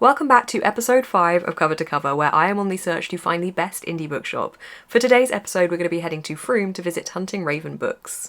Welcome back to episode 5 of Cover to Cover, where I am on the search to find the best indie bookshop. For today's episode, we're going to be heading to Froome to visit Hunting Raven Books.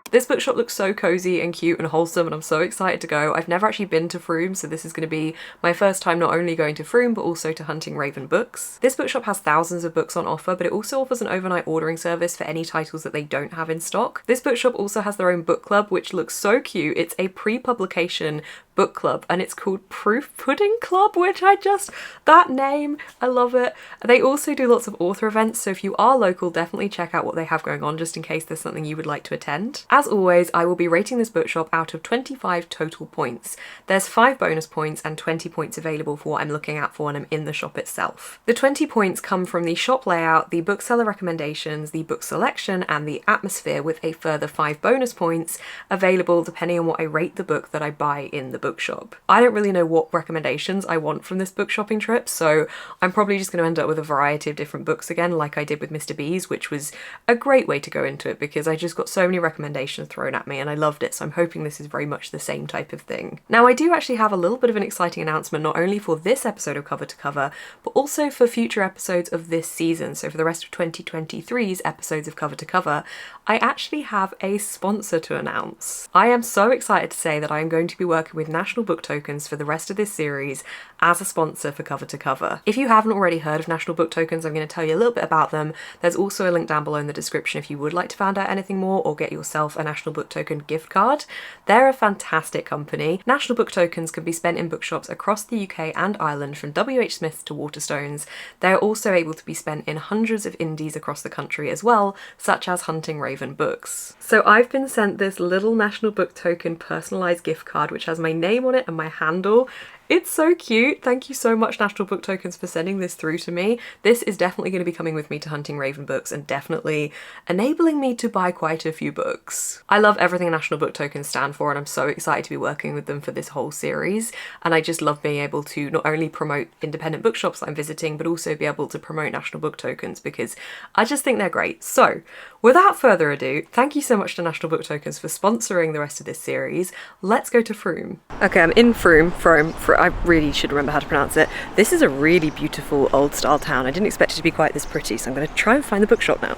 This bookshop looks so cozy and cute and wholesome, and I'm so excited to go. I've never actually been to Froome, so this is going to be my first time not only going to Froome but also to Hunting Raven Books. This bookshop has thousands of books on offer, but it also offers an overnight ordering service for any titles that they don't have in stock. This bookshop also has their own book club, which looks so cute. It's a pre-publication book club and it's called Proof Pudding Club, which that name, I love it. They also do lots of author events, so if you are local, definitely check out what they have going on just in case there's something you would like to attend. As always, I will be rating this bookshop out of 25 total points. There's 5 bonus points and 20 points available for what I'm looking at for when I'm in the shop itself. The 20 points come from the shop layout, the bookseller recommendations, the book selection, and the atmosphere, with a further 5 bonus points available depending on what I rate the book that I buy in the bookshop. I don't really know what recommendations I want from this book shopping trip, so I'm probably just going to end up with a variety of different books again, like I did with Mr. B's, which was a great way to go into it because I just got so many recommendations thrown at me and I loved it, so I'm hoping this is very much the same type of thing. Now, I do actually have a little bit of an exciting announcement, not only for this episode of Cover to Cover, but also for future episodes of this season. So for the rest of 2023's episodes of Cover to Cover, I actually have a sponsor to announce. I am so excited to say that I am going to be working with National Book Tokens for the rest of this series as a sponsor for Cover to Cover. If you haven't already heard of National Book Tokens, I'm going to tell you a little bit about them. There's also a link down below in the description if you would like to find out anything more or get yourself a National Book Token gift card. They're a fantastic company. National Book Tokens can be spent in bookshops across the UK and Ireland, from WH Smith to Waterstones. They're also able to be spent in hundreds of indies across the country as well, such as Hunting Raven Books. So I've been sent this little National Book Token personalised gift card which has my name on it and my handle. It's so cute. Thank you so much, National Book Tokens, for sending this through to me. This is definitely going to be coming with me to Hunting Raven Books and definitely enabling me to buy quite a few books. I love everything National Book Tokens stand for and I'm so excited to be working with them for this whole series, and I just love being able to not only promote independent bookshops that I'm visiting but also be able to promote National Book Tokens because I just think they're great. So without further ado, thank you so much to National Book Tokens for sponsoring the rest of this series. Let's go to Froome. Okay, I'm in Frome. I really should remember how to pronounce it. This is a really beautiful old style town. I didn't expect it to be quite this pretty, so I'm going to try and find the bookshop now.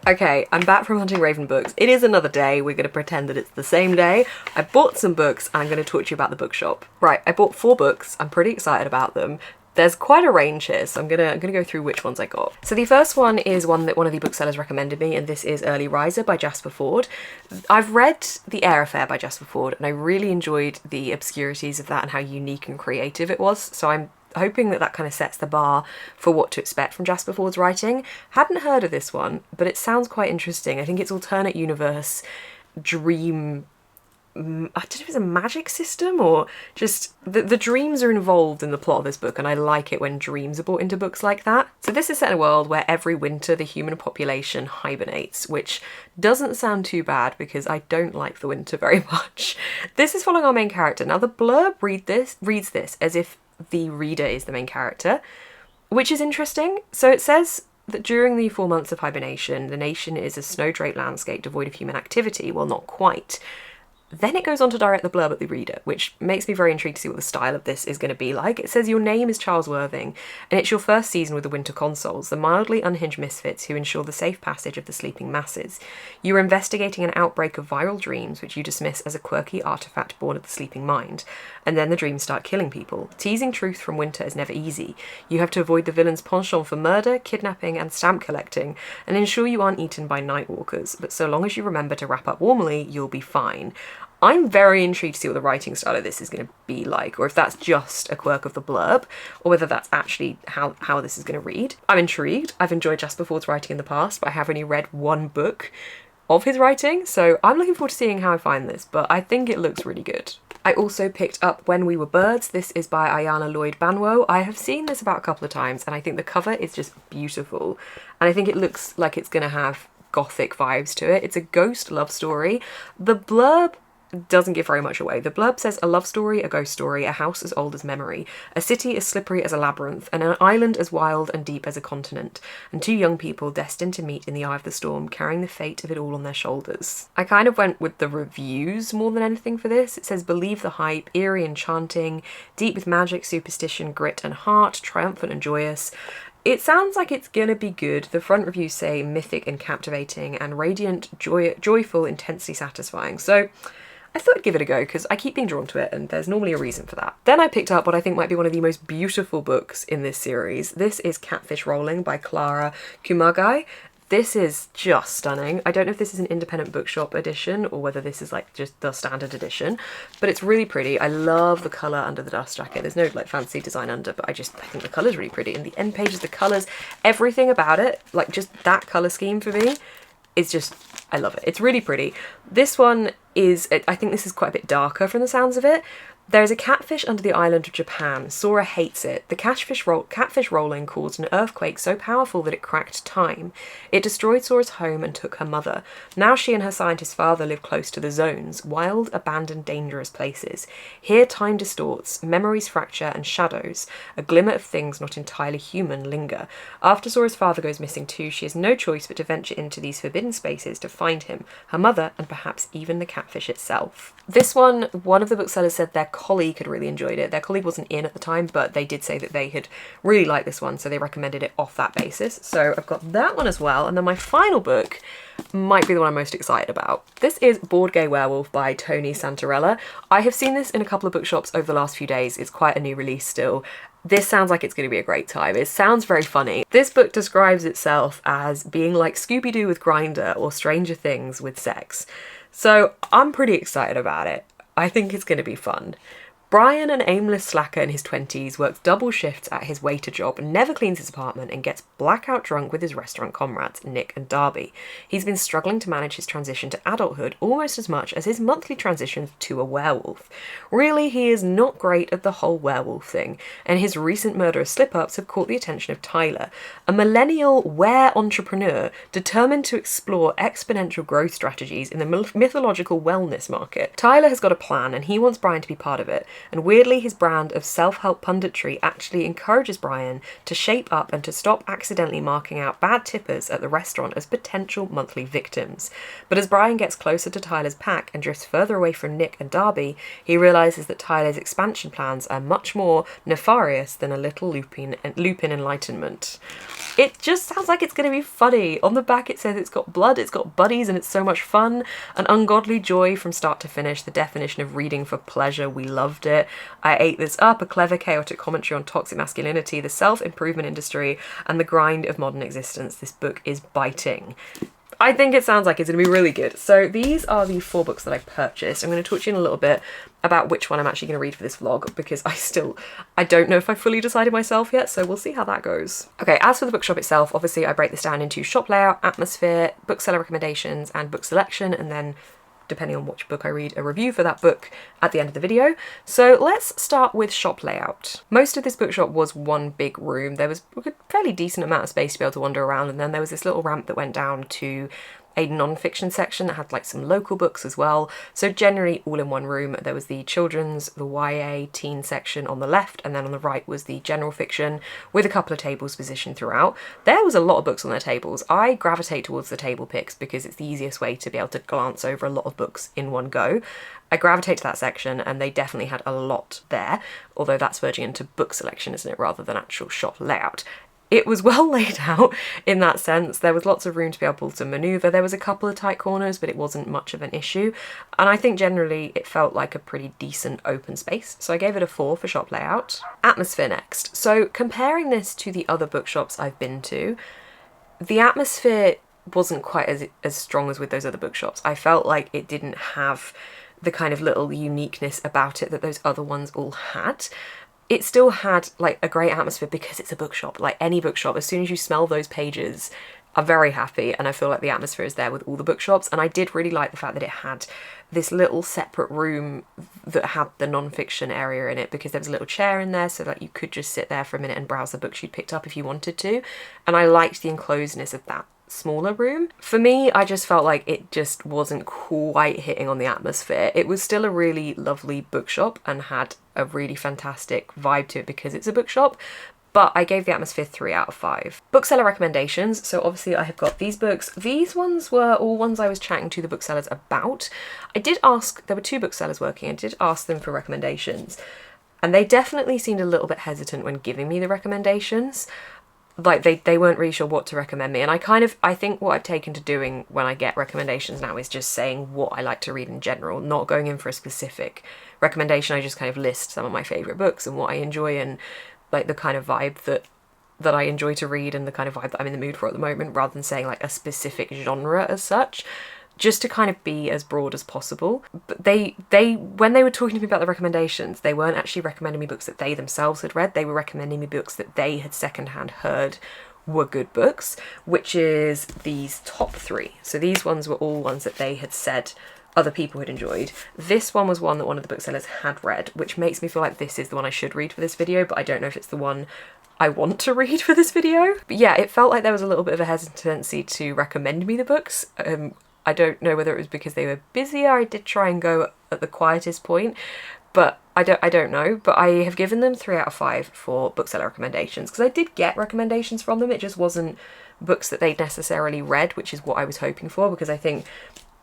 Okay, I'm back from Hunting Raven Books. It is another day. We're going to pretend that it's the same day. I bought some books and I'm going to talk to you about the bookshop. Right, I bought 4 books. I'm pretty excited about them. There's quite a range here, so I'm gonna go through which ones I got. So the first one is one that one of the booksellers recommended me, and this is Early Riser by Jasper Fforde. I've read The Air Affair by Jasper Fforde, and I really enjoyed the obscurities of that and how unique and creative it was, so I'm hoping that that kind of sets the bar for what to expect from Jasper Fforde's writing. Hadn't heard of this one, but it sounds quite interesting. I think it's alternate universe, dream I don't know if it's a magic system or just the dreams are involved in the plot of this book, and I like it when dreams are brought into books like that. So this is set in a world where every winter the human population hibernates, which doesn't sound too bad because I don't like the winter very much. This is following our main character. Now the blurb reads this as if the reader is the main character, which is interesting. So it says that during the 4 months of hibernation, the nation is a snow-draped landscape devoid of human activity. Well, not quite. Then it goes on to direct the blurb at the reader, which makes me very intrigued to see what the style of this is going to be like. It says your name is Charles Worthing, and it's your first season with the Winter Consoles, the mildly unhinged misfits who ensure the safe passage of the sleeping masses. You are investigating an outbreak of viral dreams, which you dismiss as a quirky artifact born of the sleeping mind. And then the dreams start killing people. Teasing truth from Winter is never easy. You have to avoid the villain's penchant for murder, kidnapping, and stamp collecting, and ensure you aren't eaten by nightwalkers. But so long as you remember to wrap up warmly, you'll be fine. I'm very intrigued to see what the writing style of this is going to be like, or if that's just a quirk of the blurb, or whether that's actually how this is going to read. I'm intrigued. I've enjoyed Jasper Fford's writing in the past, but I have only read one book of his writing, so I'm looking forward to seeing how I find this, but I think it looks really good. I also picked up When We Were Birds. This is by Ayana Lloyd-Banwo. I have seen this about a couple of times, and I think the cover is just beautiful, and I think it looks like it's going to have gothic vibes to it. It's a ghost love story. The blurb doesn't give very much away. The blurb says, a love story, a ghost story, a house as old as memory, a city as slippery as a labyrinth, and an island as wild and deep as a continent, and two young people destined to meet in the eye of the storm, carrying the fate of it all on their shoulders. I kind of went with the reviews more than anything for this. It says, believe the hype, eerie, enchanting, deep with magic, superstition, grit and heart, triumphant and joyous. It sounds like it's gonna be good. The front reviews say mythic and captivating, and radiant, joyful, intensely satisfying. So I thought I'd give it a go because I keep being drawn to it and there's normally a reason for that. Then I picked up what I think might be one of the most beautiful books in this series. This is Catfish Rolling by Clara Kumagai. This is just stunning. I don't know if this is an independent bookshop edition or whether this is like just the standard edition, but it's really pretty. I love the colour under the dust jacket. There's no like fancy design under, but I think the colour's really pretty. And the end pages, the colours, everything about it, like just that colour scheme for me is just, I love it. It's really pretty. This one is, I think this is quite a bit darker from the sounds of it. There is a catfish under the island of Japan. Sora hates it. The catfish rolling caused an earthquake so powerful that it cracked time. It destroyed Sora's home and took her mother. Now she and her scientist father live close to the zones, wild, abandoned, dangerous places. Here time distorts, memories fracture, and shadows, a glimmer of things not entirely human, linger. After Sora's father goes missing too, she has no choice but to venture into these forbidden spaces to find him, her mother, and perhaps even the catfish itself. This one of the booksellers said their colleague had really enjoyed it. Their colleague wasn't in at the time, but they did say that they had really liked this one, so they recommended it off that basis. So I've got that one as well. And then my final book might be the one I'm most excited about. This is Board Gay Werewolf by Tony Santarella. I have seen this in a couple of bookshops over the last few days. It's quite a new release still. This sounds like it's going to be a great time. It sounds very funny. This book describes itself as being like Scooby-Doo with Grindr or Stranger Things with sex. So I'm pretty excited about it. I think it's going to be fun. Brian, an aimless slacker in his 20s, works double shifts at his waiter job, never cleans his apartment, and gets blackout drunk with his restaurant comrades, Nick and Darby. He's been struggling to manage his transition to adulthood almost as much as his monthly transition to a werewolf. Really, he is not great at the whole werewolf thing, and his recent murderous slip-ups have caught the attention of Tyler, a millennial were-entrepreneur determined to explore exponential growth strategies in the mythological wellness market. Tyler has got a plan, and he wants Brian to be part of it. And weirdly, his brand of self-help punditry actually encourages Brian to shape up and to stop accidentally marking out bad tippers at the restaurant as potential monthly victims. But as Brian gets closer to Tyler's pack and drifts further away from Nick and Darby, he realises that Tyler's expansion plans are much more nefarious than a little Lupin enlightenment. It just sounds like it's going to be funny. On the back it says it's got blood, it's got buddies, and it's so much fun. An ungodly joy from start to finish, the definition of reading for pleasure. We loved it. I ate this up, a clever chaotic commentary on toxic masculinity, the self-improvement industry, and the grind of modern existence. This book is biting. I think it sounds like it's going to be really good. So these are the 4 books that I purchased. I'm going to talk to you in a little bit about which one I'm actually going to read for this vlog, because I don't know if I fully decided myself yet, so we'll see how that goes. Okay, as for the bookshop itself, obviously I break this down into shop layout, atmosphere, bookseller recommendations, and book selection, and then depending on which book I read, a review for that book at the end of the video. So let's start with shop layout. Most of this bookshop was one big room. There was a fairly decent amount of space to be able to wander around, and then there was this little ramp that went down to a non-fiction section that had like some local books as well. So generally all in one room. There was the children's, the YA, teen section on the left, and then on the right was the general fiction with a couple of tables positioned throughout. There was a lot of books on their tables. I gravitate towards the table picks because it's the easiest way to be able to glance over a lot of books in one go. I gravitate to that section, and they definitely had a lot there, although that's verging into book selection, isn't it, rather than actual shop layout. It was well laid out in that sense. There was lots of room to be able to manoeuvre. There was a couple of tight corners, but it wasn't much of an issue. And I think generally it felt like a pretty decent open space. So I gave it a 4 for shop layout. Atmosphere next. So comparing this to the other bookshops I've been to, the atmosphere wasn't quite as strong as with those other bookshops. I felt like it didn't have the kind of little uniqueness about it that those other ones all had. It still had like a great atmosphere because it's a bookshop. Like any bookshop, as soon as you smell those pages, I'm very happy, and I feel like the atmosphere is there with all the bookshops. And I did really like the fact that it had this little separate room that had the non-fiction area in it, because there was a little chair in there so that you could just sit there for a minute and browse the books you'd picked up if you wanted to. And I liked the enclosedness of that smaller room. For me, I just felt like it just wasn't quite hitting on the atmosphere. It was still a really lovely bookshop and had a really fantastic vibe to it because it's a bookshop, but I gave the atmosphere 3 out of 5. Bookseller recommendations. So obviously I have got these books. These ones were all ones I was chatting to the booksellers about. I did ask, there were 2 booksellers working, I did ask them for recommendations, and they definitely seemed a little bit hesitant when giving me the recommendations. Like they weren't really sure what to recommend me. And I think what I've taken to doing when I get recommendations now is just saying what I like to read in general, not going in for a specific recommendation. I just kind of list some of my favourite books and what I enjoy and like the kind of vibe that I enjoy to read and the kind of vibe that I'm in the mood for at the moment, rather than saying like a specific genre as such, just to kind of be as broad as possible. But they when they were talking to me about the recommendations, they weren't actually recommending me books that they themselves had read. They were recommending me books that they had secondhand heard were good books, which is these top 3. So these ones were all ones that they had said other people had enjoyed. This one was one that one of the booksellers had read, which makes me feel like this is the one I should read for this video, but I don't know if it's the one I want to read for this video. But yeah, it felt like there was a little bit of a hesitancy to recommend me the books. I don't know whether it was because they were busier. I did try and go at the quietest point, but I don't know. But I have given them 3 out of 5 for bookseller recommendations, because I did get recommendations from them. It just wasn't books that they'd necessarily read, which is what I was hoping for, because I think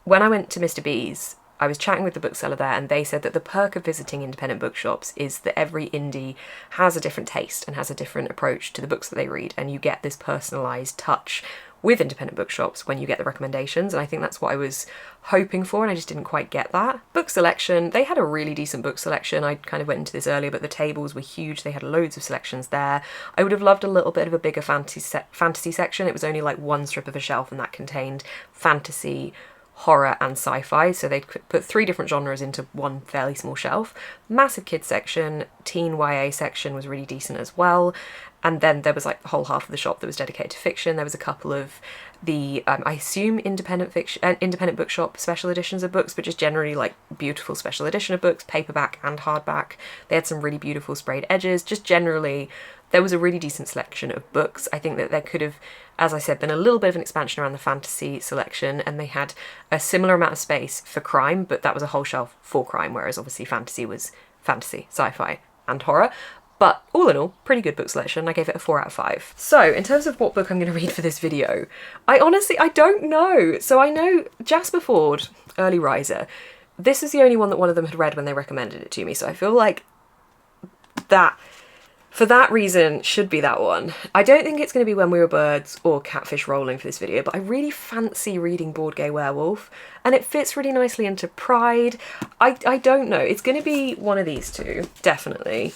when I went to Mr. B's, I was chatting with the bookseller there, and they said that the perk of visiting independent bookshops is that every indie has a different taste and has a different approach to the books that they read, and you get this personalised touch with independent bookshops when you get the recommendations, and I think that's what I was hoping for, and I just didn't quite get that. Book selection, they had a really decent book selection. I kind of went into this earlier, but the tables were huge. They had loads of selections there. I would have loved a little bit of a bigger fantasy section. It was only like one strip of a shelf, and that contained fantasy, horror and sci-fi, so they put 3 different genres into one fairly small shelf. Massive kids section, teen YA section was really decent as well, and then there was like the whole half of the shop that was dedicated to fiction. There was a couple of the I assume independent bookshop special editions of books, but just generally like beautiful special edition of books, paperback and hardback. They had some really beautiful sprayed edges. Just generally there was a really decent selection of books. I think that there could have, as I said, been a little bit of an expansion around the fantasy selection, and they had a similar amount of space for crime, but that was a whole shelf for crime, whereas obviously fantasy was fantasy, sci-fi and horror. But all in all, pretty good book selection. I gave it a 4 out of 5. So in terms of what book I'm going to read for this video, I don't know. So I know Jasper Fforde, Early Riser, this is the only one that one of them had read when they recommended it to me, so I feel like that, for that reason, should be that one. I don't think it's going to be When We Were Birds or Catfish Rolling for this video, but I really fancy reading Board Gay Werewolf, and it fits really nicely into Pride. I don't know. It's going to be one of these 2, definitely.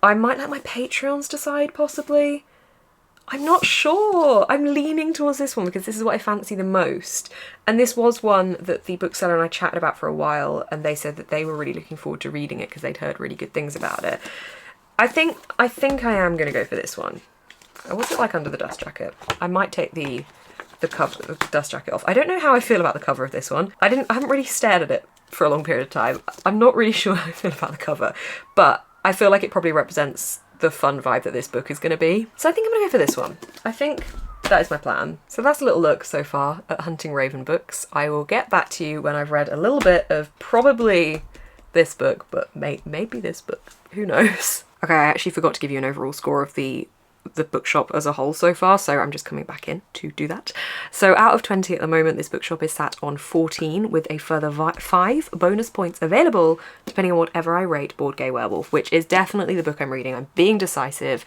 I might let my Patreons decide, possibly. I'm not sure. I'm leaning towards this one because this is what I fancy the most. And this was one that the bookseller and I chatted about for a while, and they said that they were really looking forward to reading it because they'd heard really good things about it. I think I am going to go for this one. What's it like under the dust jacket? I might take the the cover, the dust jacket off. I don't know how I feel about the cover of this one. I haven't really stared at it for a long period of time. I'm not really sure how I feel about the cover, but I feel like it probably represents the fun vibe that this book is going to be. So I think I'm going to go for this one. I think that is my plan. So that's a little look so far at Hunting Raven books. I will get back to you when I've read a little bit of probably this book, but maybe this book. Who knows? Okay, I actually forgot to give you an overall score of the bookshop as a whole so far, so I'm just coming back in to do that. So out of 20 at the moment, this bookshop is sat on 14 with a further 5 bonus points available depending on whatever I rate Board Gay Werewolf, which is definitely the book I'm reading. I'm being decisive.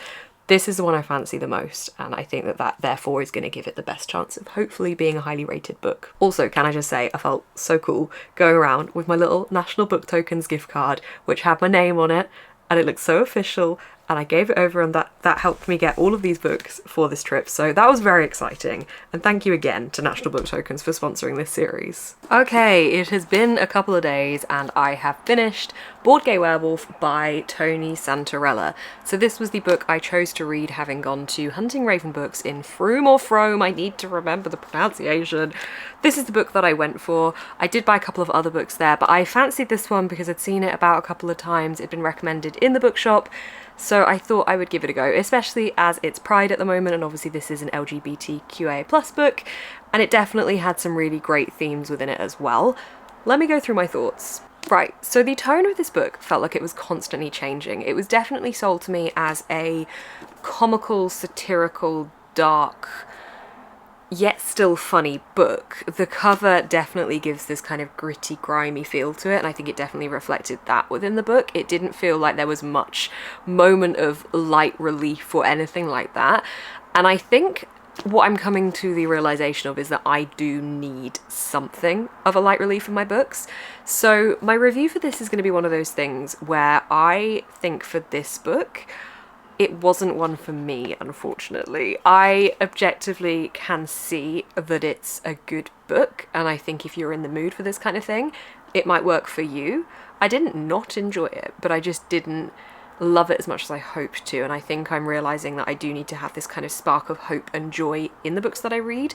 This is the one I fancy the most, and I think that therefore is going to give it the best chance of hopefully being a highly rated book. Also, can I just say, I felt so cool going around with my little National Book Tokens gift card, which had my name on it, and it looked so official, and I gave it over, and that helped me get all of these books for this trip, so that was very exciting. And thank you again to National Book Tokens for sponsoring this series. Okay, it has been a couple of days and I have finished Board Gay Werewolf by Tony Santarella. So this was the book I chose to read having gone to Hunting Raven books in Froome or Frome, I need to remember the pronunciation. This is the book that I went for. I did buy a couple of other books there, but I fancied this one because I'd seen it about a couple of times. It'd been recommended in the bookshop, so I thought I would give it a go, especially as it's Pride at the moment, and obviously this is an LGBTQIA+ book, and it definitely had some really great themes within it as well. Let me go through my thoughts. Right, so the tone of this book felt like it was constantly changing. It was definitely sold to me as a comical, satirical, dark, yet still funny book. The cover definitely gives this kind of gritty, grimy feel to it, and I think it definitely reflected that within the book. It didn't feel like there was much moment of light relief or anything like that, and I think what I'm coming to the realization of is that I do need something of a light relief in my books. So my review for this is going to be one of those things where I think for this book, it wasn't one for me, unfortunately. I objectively can see that it's a good book, and I think if you're in the mood for this kind of thing, it might work for you. I didn't not enjoy it, but I just didn't love it as much as I hoped to, and I think I'm realising that I do need to have this kind of spark of hope and joy in the books that I read.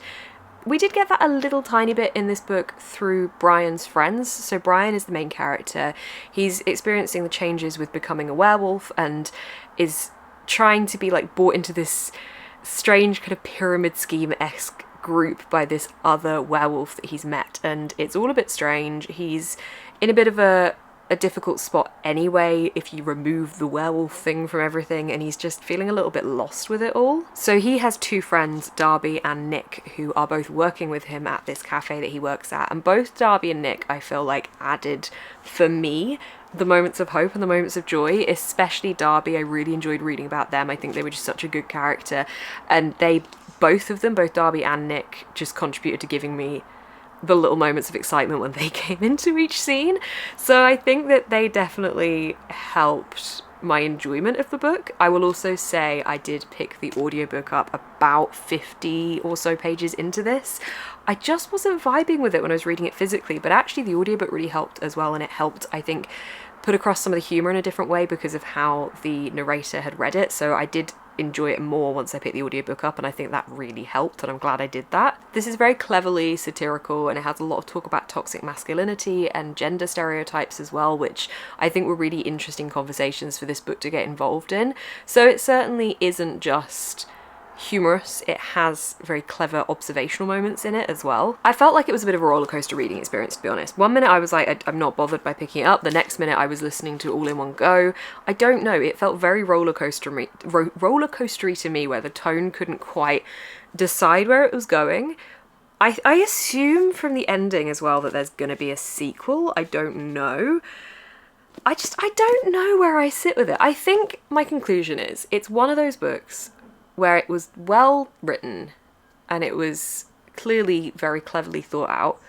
We did get that a little tiny bit in this book through Brian's friends. So Brian is the main character. He's experiencing the changes with becoming a werewolf and is trying to be like brought into this strange kind of pyramid scheme-esque group by this other werewolf that he's met, and it's all a bit strange. He's in a bit of a difficult spot anyway if you remove the werewolf thing from everything, and he's just feeling a little bit lost with it all. So he has 2 friends, Darby and Nick, who are both working with him at this cafe that he works at, and both Darby and Nick I feel like added, for me, the moments of hope and the moments of joy, especially Darby. I really enjoyed reading about them. I think they were just such a good character, and both of them, both Darby and Nick, just contributed to giving me the little moments of excitement when they came into each scene. So I think that they definitely helped my enjoyment of the book. I will also say I did pick the audiobook up about 50 or so pages into this. I just wasn't vibing with it when I was reading it physically, but actually the audiobook really helped as well, and it helped, I think, put across some of the humour in a different way because of how the narrator had read it. So I did enjoy it more once I picked the audiobook up, and I think that really helped, and I'm glad I did that. This is very cleverly satirical, and it has a lot of talk about toxic masculinity and gender stereotypes as well, which I think were really interesting conversations for this book to get involved in. So it certainly isn't just humorous, it has very clever observational moments in it as well. I felt like it was a bit of a roller coaster reading experience, to be honest. One minute I was like, I'm not bothered by picking it up. The next minute I was listening to it all in one go. I don't know, it felt very roller coastery to me, where the tone couldn't quite decide where it was going. I assume from the ending as well that there's gonna be a sequel. I don't know. I don't know where I sit with it. I think my conclusion is it's one of those books where it was well written and it was clearly very cleverly thought out,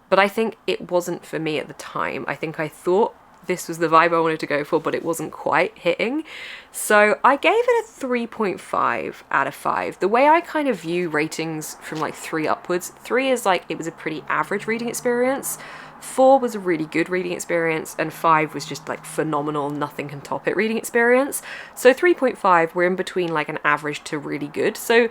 but I think it wasn't for me at the time. I think I thought this was the vibe I wanted to go for, but it wasn't quite hitting. So I gave it a 3.5 out of 5. The way I kind of view ratings from like 3 upwards, 3 is like it was a pretty average reading experience, 4 was a really good reading experience, and 5 was just like phenomenal, nothing can top it reading experience. So 3.5, we're in between like an average to really good. So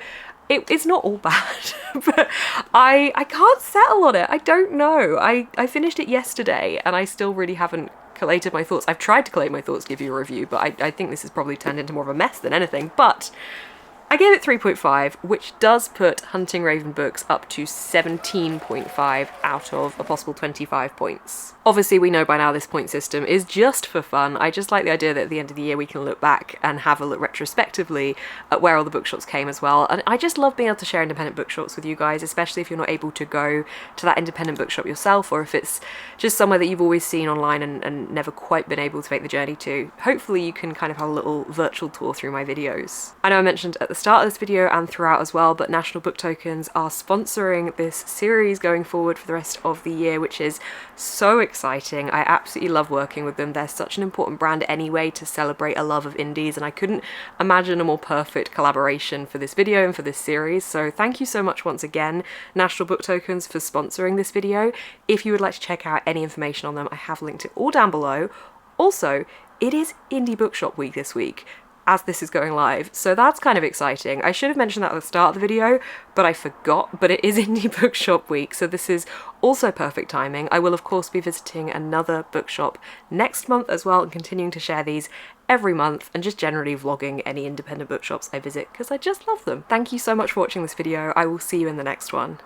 it's not all bad, but I can't settle on it. I don't know. I finished it yesterday and I still really haven't collated my thoughts. I've tried to collate my thoughts, give you a review, but I think this has probably turned into more of a mess than anything. But I gave it 3.5, which does put Hunting Raven books up to 17.5 out of a possible 25 points. Obviously, we know by now this point system is just for fun. I just like the idea that at the end of the year we can look back and have a look retrospectively at where all the bookshops came as well. And I just love being able to share independent bookshops with you guys, especially if you're not able to go to that independent bookshop yourself, or if it's just somewhere that you've always seen online and never quite been able to make the journey to. Hopefully you can kind of have a little virtual tour through my videos. I know I mentioned at the start of this video and throughout as well, but National Book Tokens are sponsoring this series going forward for the rest of the year, which is so exciting. I absolutely love working with them. They're such an important brand anyway to celebrate a love of indies, and I couldn't imagine a more perfect collaboration for this video and for this series. So thank you so much once again, National Book Tokens, for sponsoring this video. If you would like to check out any information on them, I have linked it all down below. Also, it is Indie Bookshop Week this week, as this is going live, so that's kind of exciting. I should have mentioned that at the start of the video, but I forgot, but it is Indie Bookshop Week, so this is also perfect timing. I will of course be visiting another bookshop next month as well, and continuing to share these every month, and just generally vlogging any independent bookshops I visit, because I just love them. Thank you so much for watching this video. I will see you in the next one.